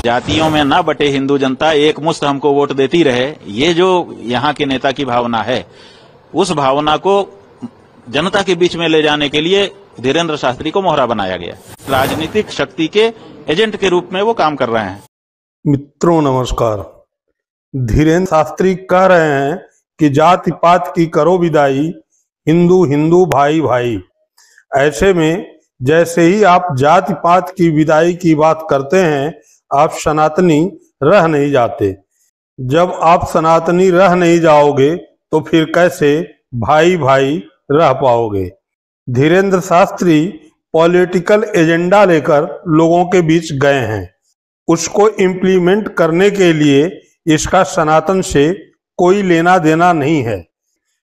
जातियों में ना बटे हिंदू जनता, एक मुश्त हमको वोट देती रहे, ये जो यहाँ के नेता की भावना है, उस भावना को जनता के बीच में ले जाने के लिए धीरेन्द्र शास्त्री को मोहरा बनाया गया। राजनीतिक शक्ति के एजेंट के रूप में वो काम कर रहे हैं। मित्रों नमस्कार। धीरेन्द्र शास्त्री कह रहे हैं कि जाति पात की करो विदाई, हिंदू हिंदू भाई भाई। ऐसे में जैसे ही आप जाति पात की विदाई की बात करते हैं, आप सनातनी रह नहीं जाते। जब आप सनातनी रह नहीं जाओगे तो फिर कैसे भाई भाई रह पाओगे। धीरेन्द्र शास्त्री पॉलिटिकल एजेंडा लेकर लोगों के बीच गए हैं। उसको इम्प्लीमेंट करने के लिए इसका सनातन से कोई लेना देना नहीं है।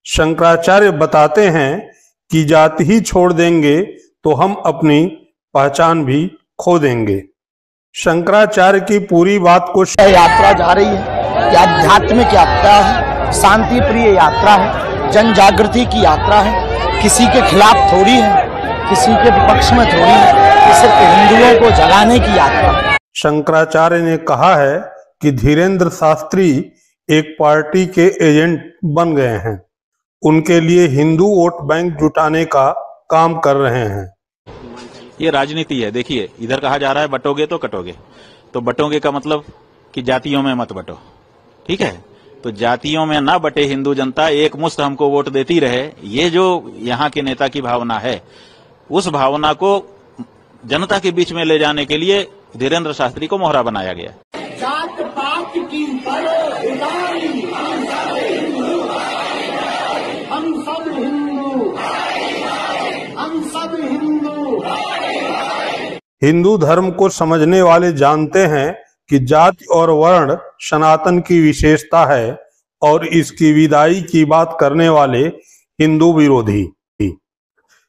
शंकराचार्य बताते हैं कि जाति ही छोड़ देंगे तो हम अपनी पहचान भी खो देंगे। शंकराचार्य की पूरी बात को यात्रा जा रही है, यह आध्यात्मिक यात्रा है, शांति प्रिय यात्रा है, जन जागृति की यात्रा है। किसी के खिलाफ थोड़ी है, किसी के पक्ष में थोड़ी है, ये सिर्फ हिंदुओं को जगाने की यात्रा है। शंकराचार्य ने कहा है कि धीरेन्द्र शास्त्री एक पार्टी के एजेंट बन गए हैं। उनके लिए हिंदू वोट बैंक जुटाने का काम कर रहे हैं। ये राजनीति है। देखिए, इधर कहा जा रहा है बटोगे तो कटोगे, तो बटोगे का मतलब कि जातियों में मत बटो, ठीक है। तो जातियों में ना बटे हिंदू जनता, एक मुश्त हमको वोट देती रहे, ये जो यहाँ के नेता की भावना है, उस भावना को जनता के बीच में ले जाने के लिए धीरेन्द्र शास्त्री को मोहरा बनाया गया। जात पात की करो विदाई, हम सब हिंदू, हम सब हिंदू। हिंदू धर्म को समझने वाले जानते हैं कि जाति और वर्ण सनातन की विशेषता है और इसकी विदाई की बात करने वाले हिंदू विरोधी।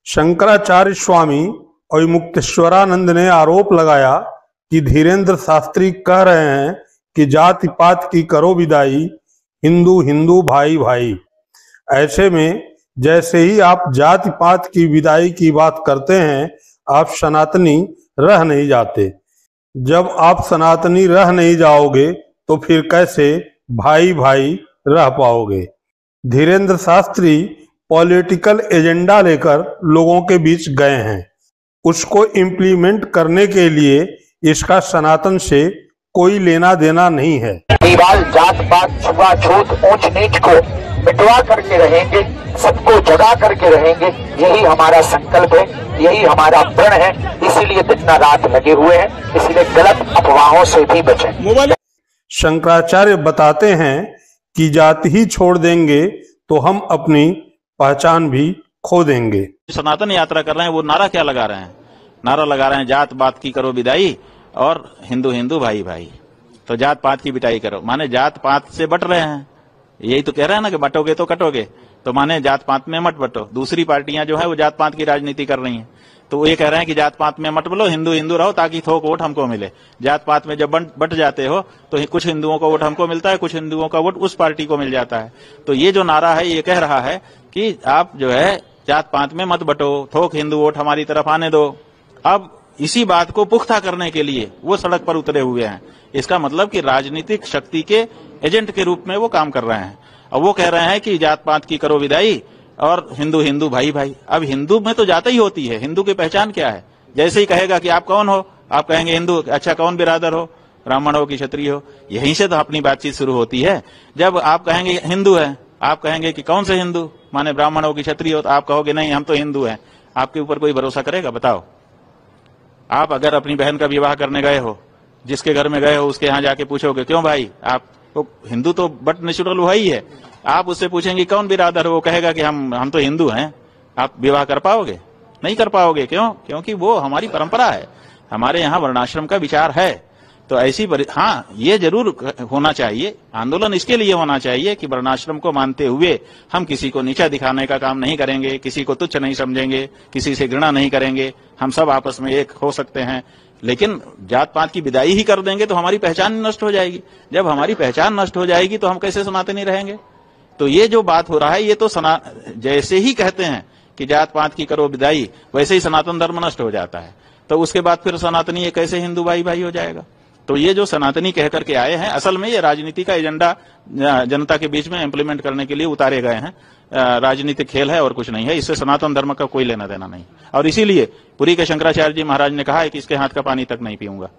शंकराचार्य स्वामी और मुक्तेश्वरानंद ने आरोप लगाया कि धीरेन्द्र शास्त्री कह रहे हैं कि जाति पात की करो विदाई, हिंदू हिंदू भाई भाई। ऐसे में जैसे ही आप जाति पात की विदाई की बात करते हैं, आप सनातनी रह नहीं जाते। जब आप सनातनी रह नहीं जाओगे तो फिर कैसे भाई भाई रह पाओगे। धीरेन्द्र शास्त्री पॉलिटिकल एजेंडा लेकर लोगों के बीच गए हैं। उसको इम्प्लीमेंट करने के लिए इसका सनातन से कोई लेना देना नहीं है। दीवाल जात पात छुआछूत ऊंच नीच को मिटवा करके रहेंगे, सबको जगा करके रहेंगे। यही हमारा संकल्प है, यही हमारा प्रण है। इसीलिए दिन रात लगे हुए हैं, इसीलिए गलत अफवाहों से भी बचें। शंकराचार्य बताते हैं कि जाति ही छोड़ देंगे तो हम अपनी पहचान भी खो देंगे। सनातन यात्रा कर रहे हैं, वो नारा क्या लगा रहे हैं? नारा लगा रहे हैं जात पात की करो विदाई और हिंदू हिंदू भाई भाई। तो जात पात की बिटाई करो, माने जात पात से बट रहे हैं। यही तो कह रहे हैं ना कि बटोगे तो कटोगे, तो माने जात पात में मत बटो। दूसरी पार्टियां जो है वो जात पात की राजनीति कर रही हैं, तो वो ये कह रहे हैं कि जात पात में मत बोलो, हिंदू हिंदू रहो ताकि थोक वोट हमको मिले। जात पात में जब बट जाते हो तो कुछ हिंदुओं का वोट हमको मिलता है, कुछ हिंदुओं का वोट उस पार्टी को मिल जाता है। तो ये जो नारा है ये कह रहा है कि आप जो है जात पात में मत बटो, थोक हिंदू वोट हमारी तरफ आने दो। अब इसी बात को पुख्ता करने के लिए वो सड़क पर उतरे हुए हैं। इसका मतलब कि राजनीतिक शक्ति के एजेंट के रूप में वो काम कर रहे हैं। और वो कह रहे हैं कि जात पात की करो विदाई और हिंदू हिंदू भाई भाई। अब हिंदू में तो जाति ही होती है, हिंदू की पहचान क्या है? जैसे ही कहेगा कि आप कौन हो, आप कहेंगे हिंदू। अच्छा, कौन बिरादर हो? ब्राह्मण हो कि क्षत्रिय हो? यहीं से तो अपनी बातचीत शुरू होती है। जब आप कहेंगे हिंदू है, आप कहेंगे कि कौन से हिंदू, माने ब्राह्मण हो कि क्षत्रिय हो, तो आप कहोगे नहीं हम तो हिंदू हैं। आपके ऊपर कोई भरोसा करेगा? बताओ। आप अगर अपनी बहन का विवाह करने गए हो, जिसके घर में गए हो उसके यहाँ जाके पूछोगे क्यों भाई, आप तो हिंदू तो बट नेचुरल वही है। आप उससे पूछेंगे कौन बिरादर हो, वो कहेगा कि हम तो हिंदू हैं। आप विवाह कर पाओगे? नहीं कर पाओगे। क्यों? क्योंकि वो हमारी परंपरा है, हमारे यहाँ वर्णाश्रम का विचार है। तो ऐसी हाँ, ये जरूर होना चाहिए, आंदोलन इसके लिए होना चाहिए कि वर्णाश्रम को मानते हुए हम किसी को नीचा दिखाने का काम नहीं करेंगे, किसी को तुच्छ नहीं समझेंगे, किसी से घृणा नहीं करेंगे। हम सब आपस में एक हो सकते हैं। लेकिन जात पात की विदाई ही कर देंगे तो हमारी पहचान नष्ट हो जाएगी। जब हमारी पहचान नष्ट हो जाएगी तो हम कैसे सनातनी रहेंगे? तो ये जो बात हो रहा है, ये तो जैसे ही कहते हैं कि जात पात की करो विदाई, वैसे ही सनातन धर्म नष्ट हो जाता है। तो उसके बाद फिर सनातनी कैसे हिंदू भाई भाई हो जाएगा? तो ये जो सनातनी कह करके आए हैं, असल में ये राजनीति का एजेंडा जनता के बीच में इंप्लीमेंट करने के लिए उतारे गए हैं। राजनीतिक खेल है और कुछ नहीं है, इससे सनातन धर्म का कोई लेना देना नहीं। और इसीलिए पुरी के शंकराचार्य जी महाराज ने कहा है कि इसके हाथ का पानी तक नहीं पीऊंगा।